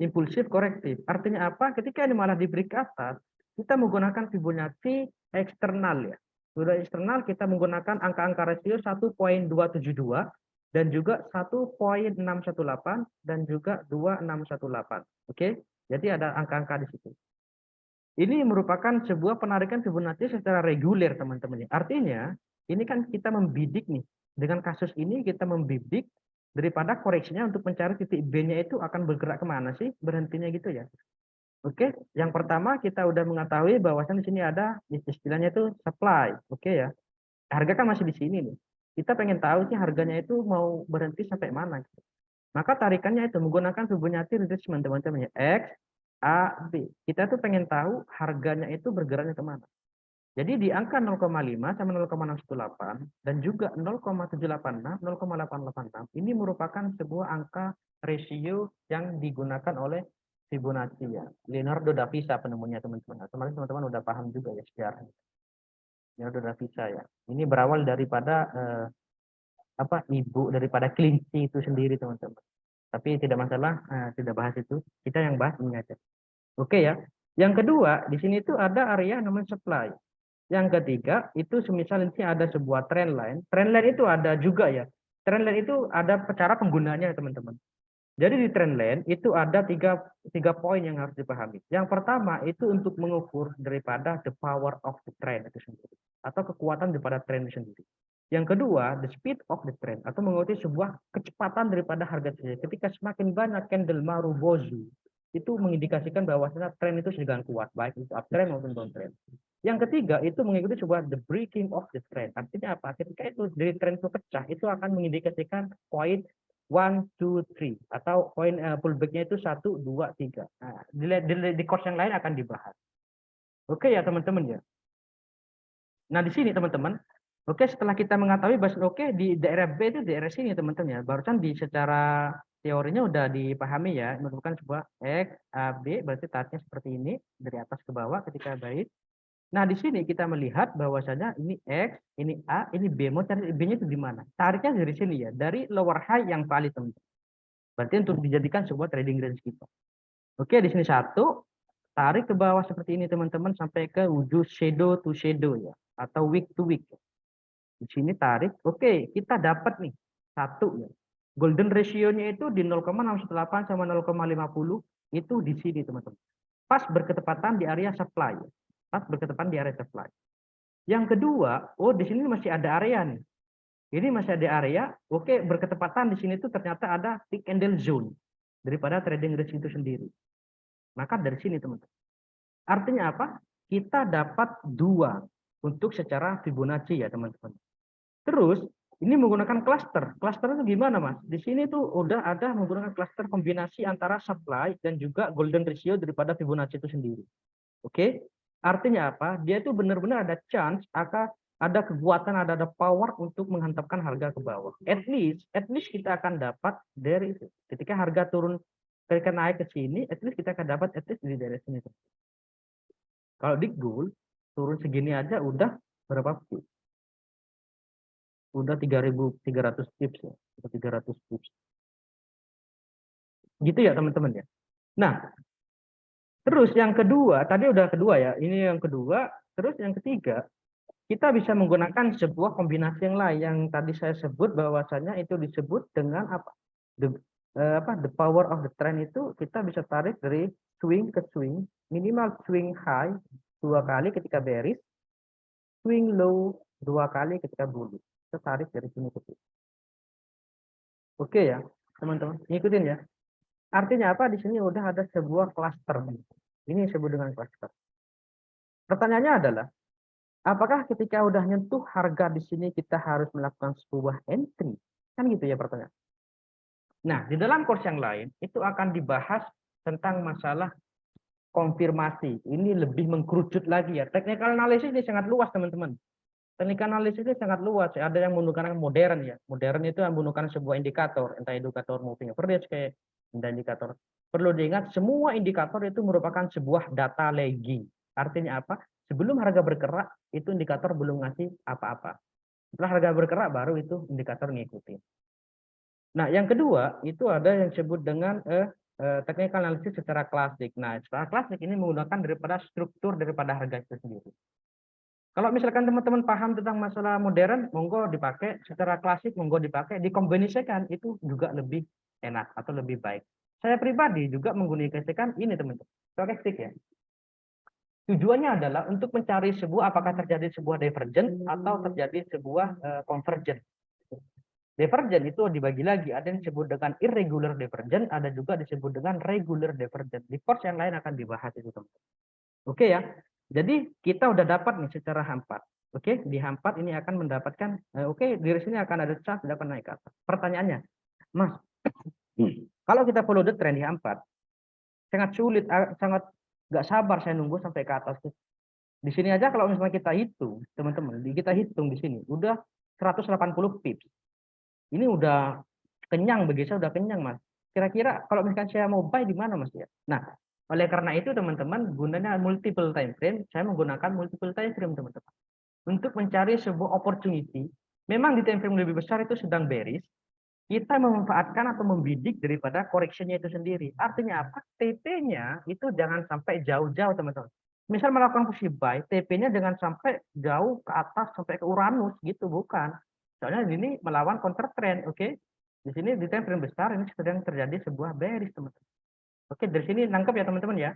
Impulsif korektif. Artinya apa? Ketika ini malah di break atas, kita menggunakan Fibonacci eksternal ya. Sudah eksternal kita menggunakan angka-angka rasio 1.272 dan juga 1.618 dan juga 2618. Oke? Jadi ada angka-angka di situ. Ini merupakan sebuah penarikan Fibonacci secara reguler teman-teman. Artinya ini kan kita membidik nih. Dengan kasus ini kita membidik daripada koreksinya untuk mencari titik B-nya itu akan bergerak kemana sih, berhentinya gitu ya. Oke, yang pertama kita udah mengetahui bahwasan di sini ada istilahnya itu supply. Oke ya, harga kan masih di sini nih. Kita pengen tahu sih harganya itu mau berhenti sampai mana. Gitu. Maka tarikannya itu menggunakan Fibonacci retracement teman-teman ya. X, A, B. Kita tuh pengen tahu harganya itu bergeraknya kemana. Jadi di angka 0,5 sama 0,618 dan juga 0,786, 0,886 ini merupakan sebuah angka rasio yang digunakan oleh Fibonacci ya. Leonardo da Vinci penemunya teman-teman. Otomatis teman-teman udah paham juga ya sejarah. Leonardo da Vinci ya. Ini berawal daripada ibu daripada kelinci itu sendiri teman-teman. Tapi tidak masalah, tidak bahas itu. Kita yang bahas ini aja. Oke ya. Yang kedua, di sini itu ada area namanya supply. Yang ketiga, itu semisal ini ada sebuah trend line. Trend line itu ada juga ya. Trend line itu ada cara penggunanya teman-teman. Jadi di trend line itu ada tiga poin yang harus dipahami. Yang pertama itu untuk mengukur daripada the power of the trend itu sendiri. Atau kekuatan daripada trend itu sendiri. Yang kedua, the speed of the trend. Atau mengukur sebuah kecepatan daripada harga tersebut. Ketika semakin banyak candle Marubozu, itu mengindikasikan bahwasanya tren itu sedang kuat, baik itu uptrend maupun downtrend. Yang ketiga itu mengikuti sebuah the breaking of the trend. Artinya apa? Ketika itu dari tren itu pecah, itu akan mengindikasikan poin 1, 2, 3 atau poin pullback-nya itu 1, 2, 3. Nah, di course yang lain akan dibahas. Oke ya teman-teman ya. Nah di sini teman-teman, oke setelah kita mengetahui bahwa oke di daerah B itu daerah sini teman-teman ya. Barusan di secara teorinya udah dipahami ya, merupakan sebuah X, A, B, berarti tariknya seperti ini, dari atas ke bawah ketika baik. Nah, di sini kita melihat bahwasanya ini X, ini A, ini B. Mau cari B-nya itu di mana? Tariknya dari sini ya, dari lower high yang valid, teman-teman. Berarti untuk dijadikan sebuah trading range kita. Oke, di sini satu, tarik ke bawah seperti ini, teman-teman, sampai ke wujud shadow to shadow ya, atau week to week. Di sini tarik, oke, kita dapat nih, satu ya. Golden ratio-nya itu di 0,618 sama 0,50 itu di sini teman-teman. Pas berketepatan di area supply. Pas berketepatan di area supply. Yang kedua, oh di sini masih ada area nih. Ini masih ada area, oke berketepatan di sini tuh ternyata ada tick candle zone daripada trading range itu sendiri. Maka dari sini teman-teman. Artinya apa? Kita dapat dua untuk secara Fibonacci ya teman-teman. Terus Ini menggunakan cluster. Cluster itu gimana, Mas? Di sini tuh udah ada menggunakan cluster kombinasi antara supply dan juga golden ratio daripada Fibonacci itu sendiri. Oke? Artinya apa? Dia itu benar-benar ada chance, ada kekuatan, ada power untuk menghantamkan harga ke bawah. At least kita akan dapat dari ketika harga turun, ketika naik ke sini, at least kita akan dapat at least di daerah sini. Kalau di gold turun segini aja udah berapa pips? Udah 3.300 pips ya, 300 pips. Gitu ya teman-teman ya. Nah, terus yang kedua, tadi udah kedua ya, ini yang kedua, terus yang ketiga, kita bisa menggunakan sebuah kombinasi yang lain yang tadi saya sebut bahwasanya itu disebut dengan apa? The power of the trend itu kita bisa tarik dari swing ke swing, minimal swing high 2 kali ketika bearish, swing low 2 kali ketika bullish. Kita tarik dari sini ke sini. Oke ya, teman-teman, ngikutin ya. Artinya apa? Di sini udah ada sebuah cluster. Ini disebut dengan cluster. Pertanyaannya adalah, apakah ketika udah nyentuh harga di sini kita harus melakukan sebuah entry? Kan gitu ya pertanyaan. Nah, di dalam course yang lain itu akan dibahas tentang masalah konfirmasi. Ini lebih mengkerucut lagi ya. Technical analysis ini sangat luas, teman-teman. Technical analysis ini sangat luas. Ada yang menggunakan modern ya. Modern itu yang menggunakan sebuah indikator, entah indikator moving average kayak indikator. Perlu diingat semua indikator itu merupakan sebuah data lagging. Artinya apa? Sebelum harga bergerak itu indikator belum ngasih apa-apa. Setelah harga bergerak baru itu indikator ngikutin. Nah, yang kedua itu ada yang disebut dengan technical analysis secara klasik. Nah, secara klasik ini menggunakan daripada struktur daripada harga itu sendiri. Kalau misalkan teman-teman paham tentang masalah modern, monggo dipakai. Secara klasik, monggo dipakai. Dikombinasikan itu juga lebih enak atau lebih baik. Saya pribadi juga menggunakan ini, teman-teman. Stochastic ya. Tujuannya adalah untuk mencari sebuah apakah terjadi sebuah divergent atau terjadi sebuah convergent. Divergent itu dibagi lagi, ada yang disebut dengan irregular divergent, ada juga disebut dengan regular divergent. Di course yang lain akan dibahas itu, teman-teman. Oke ya. Jadi kita udah dapat nih secara H4. Oke, di H4 ini akan mendapatkan oke, dari sini akan ada chance dapat naik ke atas. Pertanyaannya, Mas, kalau kita follow the trend di H4 sangat sulit, sangat nggak sabar saya nunggu sampai ke atas. Di sini aja kalau misalnya kita hitung, teman-teman, kita hitung di sini udah 180 pips. Ini udah kenyang bagi saya, udah kenyang, Mas. Kira-kira kalau misalkan saya mau buy di mana, Mas ya? Nah, oleh karena itu teman-teman gunanya multiple time frame, saya menggunakan multiple time frame teman-teman. Untuk mencari sebuah opportunity, memang di time frame lebih besar itu sedang bearish, kita memanfaatkan atau membidik daripada koreksinya itu sendiri. Artinya apa? TP-nya itu jangan sampai jauh-jauh teman-teman. Misal melakukan posisi buy, TP-nya jangan sampai jauh ke atas sampai ke Uranus gitu, bukan. Soalnya ini melawan counter trend, oke? Di sini di time frame besar ini sedang terjadi sebuah bearish teman-teman. Oke, dari sini nangkep ya teman-teman ya.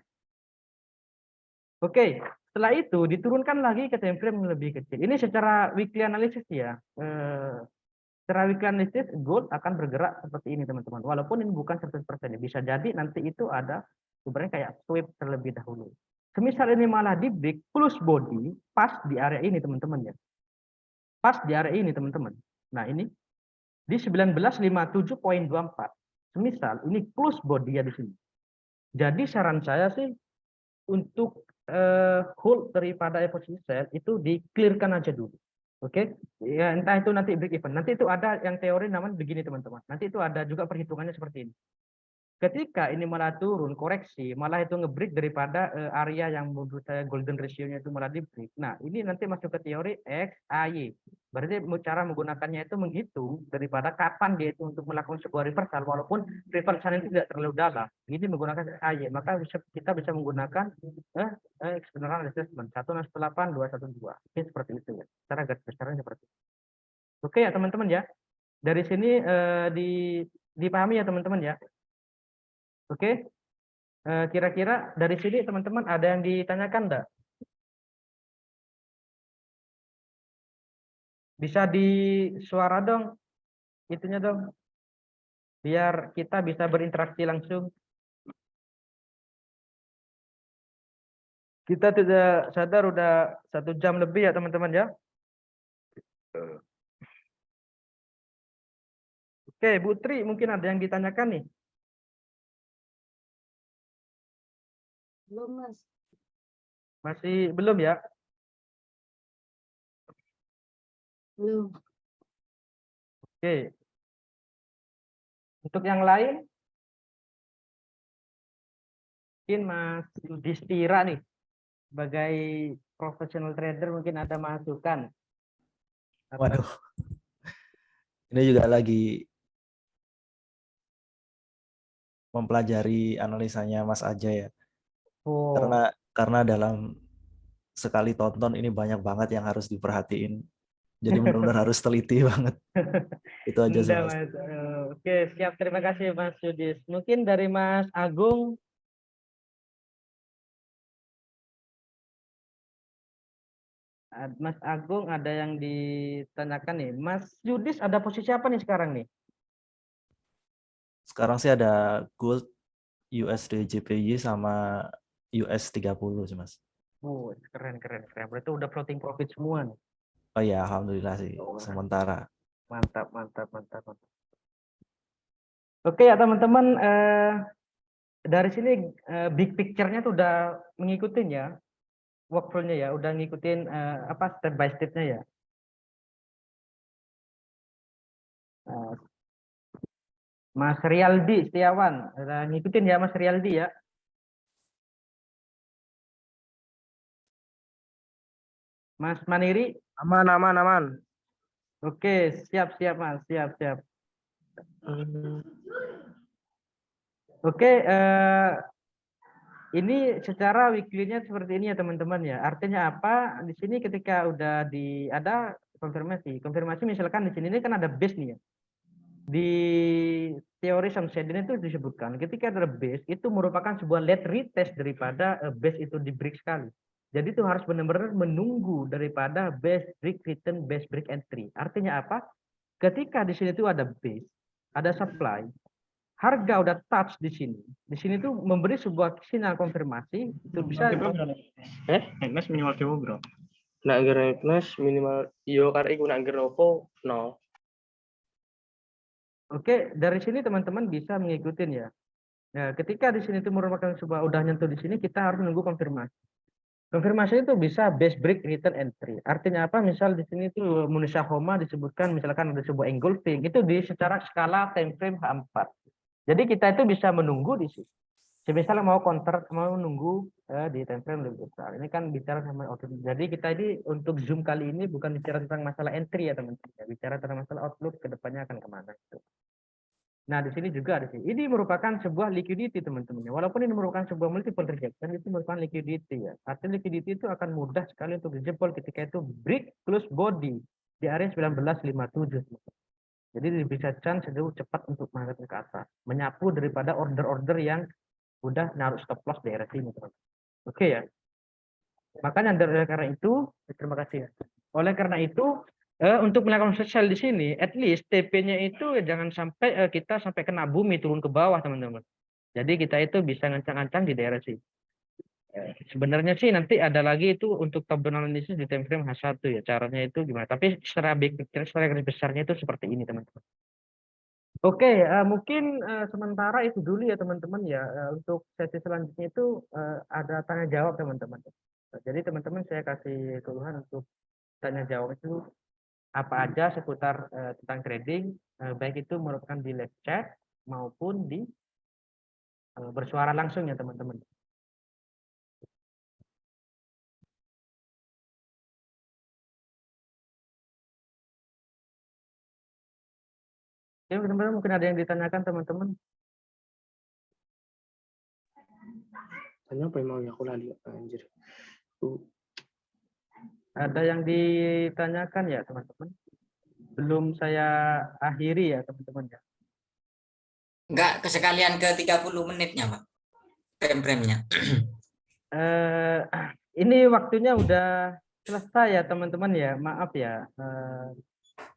Oke, setelah itu diturunkan lagi ke time frame yang lebih kecil. Ini secara weekly analysis ya. Secara weekly analysis gold akan bergerak seperti ini teman-teman. Walaupun ini bukan 100%, bisa jadi nanti itu ada sebenarnya kayak sweep terlebih dahulu. Semisal ini malah di break plus body pas di area ini teman-teman ya. Pas di area ini teman-teman. Nah, ini di 1957.24. Semisal ini plus body ya di sini. Jadi saran saya sih untuk hold daripada posisi sell itu di-clearkan aja dulu. Oke, ya entah itu nanti break even. Nanti itu ada yang teori namanya begini teman-teman. Nanti itu ada juga perhitungannya seperti ini. Ketika ini malah turun koreksi, malah itu nge-break daripada area yang menurut saya golden ratio-nya itu malah di-break. Nah, ini nanti masuk ke teori XAY. Berarti cara menggunakannya itu menghitung daripada kapan dia itu untuk melakukan sebuah reversal, walaupun reversal itu tidak terlalu dalam. Ini menggunakan XAY, maka kita bisa menggunakan external assessment 168 212. Ini seperti itu ya. Cara garis besarnya seperti itu. Oke ya teman-teman ya. Dari sini dipahami ya teman-teman ya. Oke, kira-kira dari sini teman-teman ada yang ditanyakan enggak? Bisa di suara dong, itunya dong, biar kita bisa berinteraksi langsung. Kita tidak sadar udah 1 jam lebih ya teman-teman ya. Oke, Bu Tri, mungkin ada yang ditanyakan nih. Belum, Mas. Masih belum ya? Belum. Oke. Untuk yang lain, mungkin Mas Yudhistira nih, sebagai professional trader mungkin ada masukan. Waduh, ini juga lagi mempelajari analisanya Mas Ajay ya. Oh, Karena dalam sekali tonton ini banyak banget yang harus diperhatiin. Jadi benar-benar harus teliti banget. Itu aja sih, enggak, Mas. Mas. Oke, siap. Terima kasih, Mas Yudis. Mungkin dari Mas Agung. Mas Agung ada yang ditanyakan nih. Mas Yudis ada posisi apa nih sekarang nih? Sekarang sih ada gold, USD JPY sama US 30 sih, Mas. Oh, keren, keren, keren. Berarti udah floating profit semua nih. Oh ya, alhamdulillah sih sementara. Mantap, mantap, mantap, mantap. Oke ya teman-teman, dari sini big picture-nya tuh udah mengikutin ya, workflow-nya ya, udah ngikutin apa step by step-nya ya. Eh, Mas Rialdi Setiawan, udah ngikutin ya Mas Rialdi ya. Mas Maniri, Aman, aman, aman. oke, siap, siap Mas, siap, siap. Oke, ini secara weekly-nya seperti ini ya teman-teman ya. Artinya apa? Di sini ketika udah ada konfirmasi misalkan di sini ini kan ada base nih ya. Di teori Samsudin itu disebutkan ketika ada base itu merupakan sebuah late retest daripada base itu di break sekali. Jadi itu harus benar-benar menunggu daripada base break return, base break entry. Artinya apa? Ketika di sini itu ada base, ada supply, harga udah touch di sini. Di sini tuh memberi sebuah sinyal konfirmasi itu bisa Mas minimal demo bro. Nak gerak plus minimal yo karena iku nak gerak opo no. Oke, dari sini teman-teman bisa mengikuti ya. Nah, ketika di sini itu merupakan sebuah udah nyentuh di sini kita harus menunggu konfirmasi. Konfirmasi itu bisa base break return entry. Artinya apa? Misal di sini itu Manusia Homa disebutkan misalkan ada sebuah engulfing itu di secara skala time frame H4. Jadi kita itu bisa menunggu di sini. Misalnya mau counter mau nunggu di time frame lebih besar. Ini kan bicara sama outlook. Jadi kita ini untuk Zoom kali ini bukan bicara tentang masalah entry ya teman-teman. Bicara tentang masalah outlook ke depannya akan kemana. Nah, di sini juga ada sih. Ini merupakan sebuah liquidity teman-teman. Walaupun ini merupakan sebuah multiple rejection, itu merupakan liquidity ya. Artinya liquidity itu akan mudah sekali untuk dijebol ketika itu break close body di area 1957. Jadi bisa chance jauh cepat untuk mengangkat ke atas, menyapu daripada order-order yang udah naruh stop loss di area sini, teman. Oke ya. Makanya oleh karena itu, terima kasih ya. Oleh karena itu, untuk melakukan sosial di sini, at least TP-nya itu jangan sampai kita sampai kena bumi turun ke bawah, teman-teman. Jadi kita itu bisa ngancang-ngancang di daerah sini. Sebenarnya sih nanti ada lagi itu untuk top down analysis di time frame H1 ya. Caranya itu gimana? Tapi secara big picture, secara garis besarnya itu seperti ini, teman-teman. Oke, mungkin sementara itu dulu ya teman-teman ya. Untuk sesi selanjutnya itu ada tanya jawab teman-teman. Jadi teman-teman saya kasih keluhan untuk tanya jawab itu apa aja seputar tentang trading, baik itu merupakan di live chat maupun di bersuara langsung ya teman-teman. Oke, teman-teman mungkin ada yang ditanyakan teman-teman. Tanya apa yang mau aku lali anjir. Ada yang ditanyakan ya teman-teman. Belum saya akhiri ya teman-teman ya. Enggak kesekalian ke 30 menitnya, Pak. Frame-frame-nya. Ini waktunya udah selesai ya teman-teman ya. Maaf ya.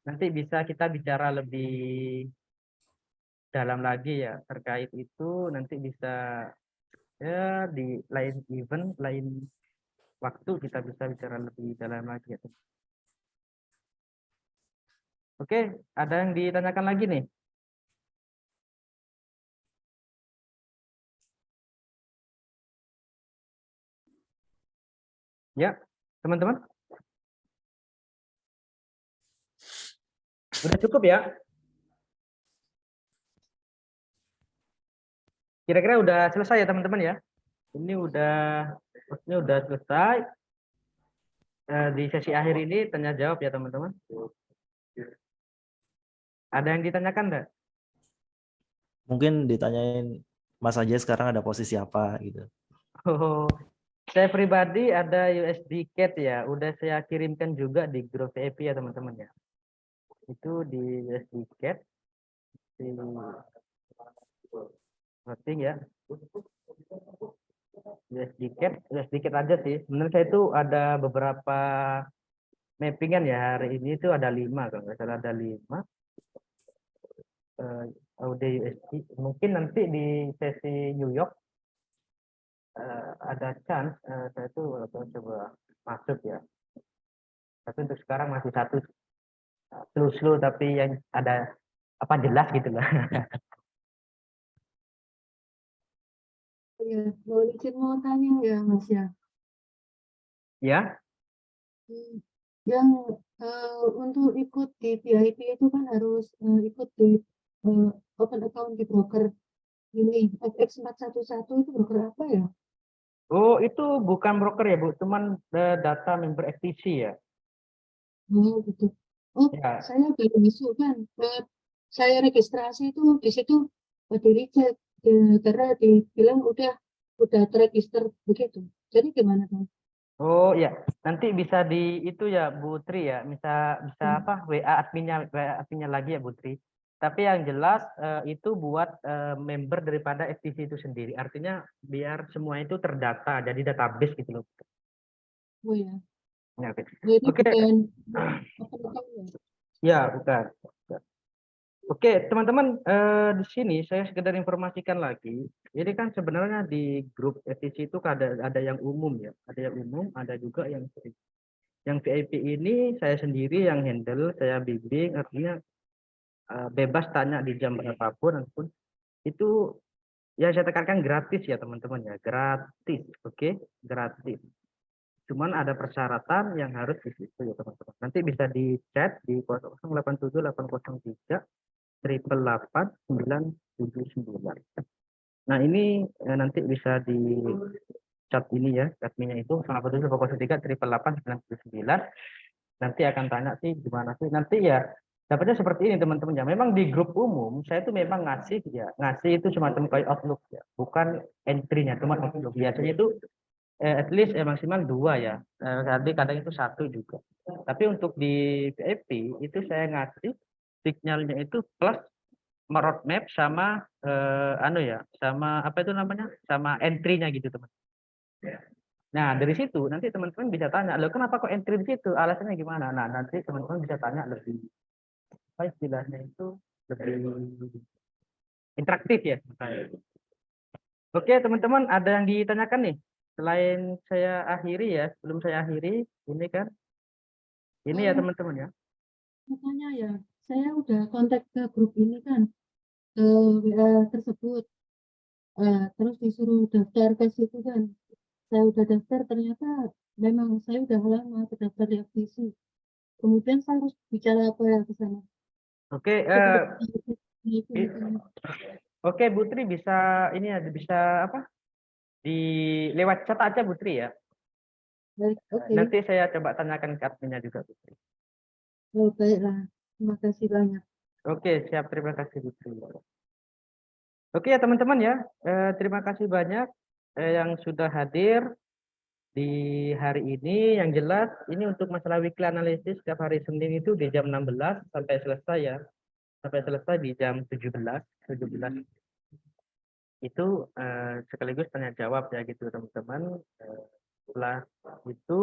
Nanti bisa kita bicara lebih dalam lagi ya terkait itu, nanti bisa ya di lain event, lain waktu kita bisa bicara lebih dalam lagi ya. Oke, ada yang ditanyakan lagi nih? Ya, teman-teman. Udah cukup ya? Kira-kira udah selesai ya teman-teman ya? Ini udah selesai. Di sesi akhir ini tanya jawab ya teman-teman. Ada yang ditanyakan enggak? Mungkin ditanyain Mas aja sekarang ada posisi apa gitu. Oh, saya pribadi ada USD CAD ya. Udah saya kirimkan juga di grup VIP ya teman-teman ya. Itu di USD CAD. Di voting ya. USD CAD aja sih. Menurut saya itu ada beberapa mappingan ya hari ini itu ada 5 kalau nggak salah ada 5. Audio USD. Mungkin nanti di sesi New York ada chance saya tuh coba masuk ya. Tapi untuk sekarang masih satu slow tapi yang ada apa jelas gitu lah. Ya, izin mau tanya ya Mas ya. Ya, Hmm, Yang untuk ikut di VIP itu kan harus ikut di open account di broker ini FX411 itu broker apa ya? oh itu bukan broker ya Bu, cuman data member FTC ya. Oh gitu. Oh, Ya, saya baru masuk kan. Saya registrasi itu di situ di reject karena dibilang udah terregister begitu. Jadi gimana dong? oh ya, nanti bisa di itu ya Bu Tri ya, bisa apa WA adminnya lagi ya Bu Tri. Tapi yang jelas itu buat member daripada FTC itu sendiri. Artinya biar semua itu terdata, jadi database gitu loh. Oh ya, Ya, oke. jadi Oke, bukan open account ya? ya bukan. Oke, teman-teman, di sini saya sekedar informasikan lagi. Ini kan sebenarnya di grup FTC itu ada yang umum ya, ada yang umum, ada juga yang VIP. Yang VIP ini saya sendiri yang handle, saya bimbing, artinya bebas tanya di jam berapapun, ataupun itu yang saya tekankan gratis ya teman-teman ya, gratis, oke, gratis. Cuman ada persyaratan yang harus di situ ya teman-teman. Nanti bisa di chat di 0087803 888 979. Nah ini nanti bisa di chat ini ya, adminnya itu 01803 888 979. Nanti akan tanya sih gimana sih. Nanti ya dapatnya seperti ini teman-teman ya. Memang di grup umum saya itu memang ngasih itu semacam kayak outlook ya, bukan entry-nya, cuma outlook. Biasanya itu at least maksimal 2 ya. Tapi kadang itu 1 juga. Tapi untuk di VIP itu saya ngasih signalnya itu plus roadmap sama anu ya, sama apa itu namanya? Sama entry-nya gitu, teman. Nah, dari situ nanti teman-teman bisa tanya, "Loh, kenapa kok entry di situ? Alasannya gimana?" Nah, nanti teman-teman bisa tanya lebih apa istilahnya itu lebih interaktif ya. Oke, teman-teman, ada yang ditanyakan nih? Selain saya akhiri ya, sebelum saya akhiri, ini kan, ini ya teman-teman ya. Makanya ya, saya udah kontak ke grup ini kan, ke WA tersebut. Terus disuruh daftar ke situ kan. Saya udah daftar, ternyata memang saya udah lama terdaftar di FTC. Kemudian saya harus bicara apa ya ke sana? Oke, Itu. oke, Putri bisa ini ya, bisa apa? Di lewat chat aja Putri ya. Baik, oke. Nanti saya coba tanyakan ke adminnya juga Putri. Oh, baiklah. Terima kasih banyak. Oke, siap. Terima kasih Putri. Oke ya teman-teman ya, terima kasih banyak yang sudah hadir di hari ini. Yang jelas ini untuk masalah weekly analysis setiap hari Senin itu di jam 16 sampai selesai ya. Sampai selesai di jam 17 itu sekaligus tanya jawab ya gitu teman-teman. Setelah itu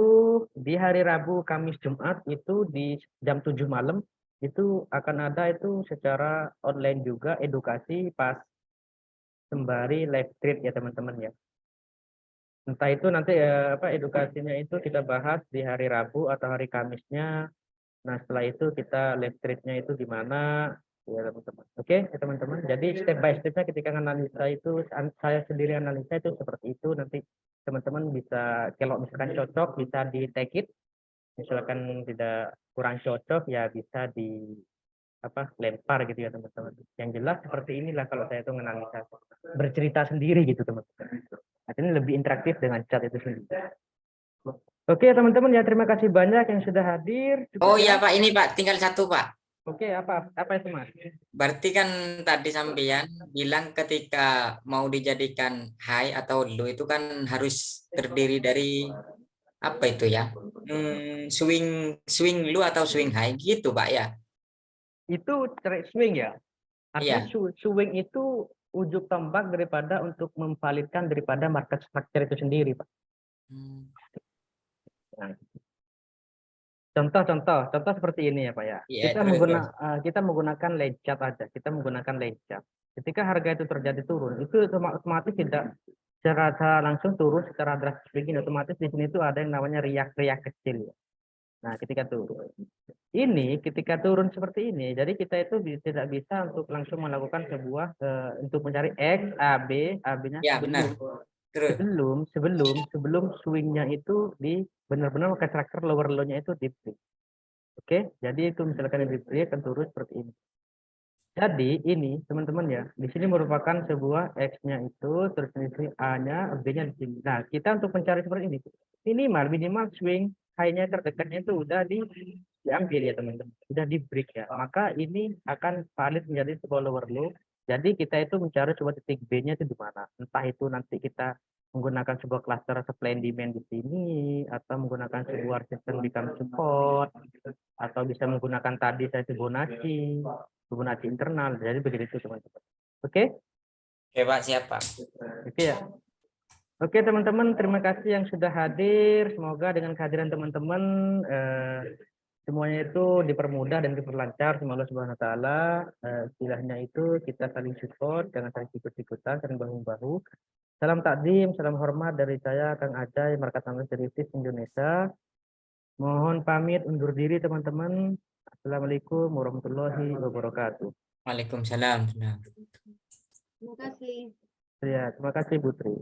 di hari Rabu, Kamis, Jumat itu di jam 7 malam itu akan ada itu secara online juga edukasi pas sembari live trade ya teman-teman ya. Entah itu nanti apa edukasinya itu kita bahas di hari Rabu atau hari Kamisnya. Nah, setelah itu kita live trade-nya itu gimana ya teman-teman. Oke, ya teman-teman. Jadi step by step-nya ketika analisa itu saya sendiri analisa itu seperti itu nanti teman-teman bisa, kalau misalkan cocok bisa di take it, misalkan tidak kurang cocok ya bisa di lempar gitu ya teman-teman. Yang jelas seperti inilah kalau saya itu menganalisa, bercerita sendiri gitu teman-teman. Artinya lebih interaktif dengan chat itu sendiri. Oke teman-teman ya, terima kasih banyak yang sudah hadir. Oh Cukup iya ya. Pak, ini Pak, tinggal satu Pak. Oke, apa itu Mas? Berarti kan tadi sampean bilang ketika mau dijadikan high atau low itu kan harus terdiri dari apa itu ya? Swing low atau swing high gitu Pak ya? Itu swing ya. Artinya Iya. swing itu ujung tombak daripada untuk memvalidkan daripada market structure itu sendiri, Pak. Hmm. Nah, contoh seperti ini ya, Pak ya. Iya, terus. Kita menggunakan line chart aja. Kita menggunakan line chart. Ketika harga itu terjadi turun, itu otomatis tidak secara langsung turun secara drastis begini. Otomatis di sini itu ada yang namanya riak kecil. Nah, ketika turun seperti ini, jadi kita itu tidak bisa untuk langsung melakukan sebuah untuk mencari X, AB-nya Ya benar. Terus. sebelum swingnya itu di benar-benar pakai tracker lower low-nya itu di break. Oke, jadi itu misalkan di break akan turun seperti ini. Jadi ini teman-teman ya, di sini merupakan sebuah X-nya itu, terus di sini A-nya, B-nya di sini. Nah, kita untuk mencari seperti ini, minimal swing high-nya terdekatnya itu udah diambil ya teman-teman, udah di break ya. Maka ini akan valid menjadi sebuah lower low. Jadi kita itu mencari sebuah titik B-nya itu di mana. Entah itu nanti kita menggunakan sebuah cluster supply and demand di sini, atau menggunakan sebuah sistem become support, atau bisa menggunakan tadi saya Fibonacci internal. Jadi begitu teman-teman. Oke? Oke Pak, siapa? Oke ya. Oke teman-teman, terima kasih yang sudah hadir. Semoga dengan kehadiran teman-teman semuanya itu dipermudah dan diperlancar sama Allah Subhanahu wa taala. Istilahnya itu kita saling support, jangan saling ikut-ikutan, saling bahu-bahu. Salam takdim, salam hormat dari saya Kang Acai, Markas Analis dari TIS Indonesia. Mohon pamit undur diri teman-teman. Assalamualaikum warahmatullahi wabarakatuh. Waalaikumsalam. Terima kasih. Ya, terima kasih Putri.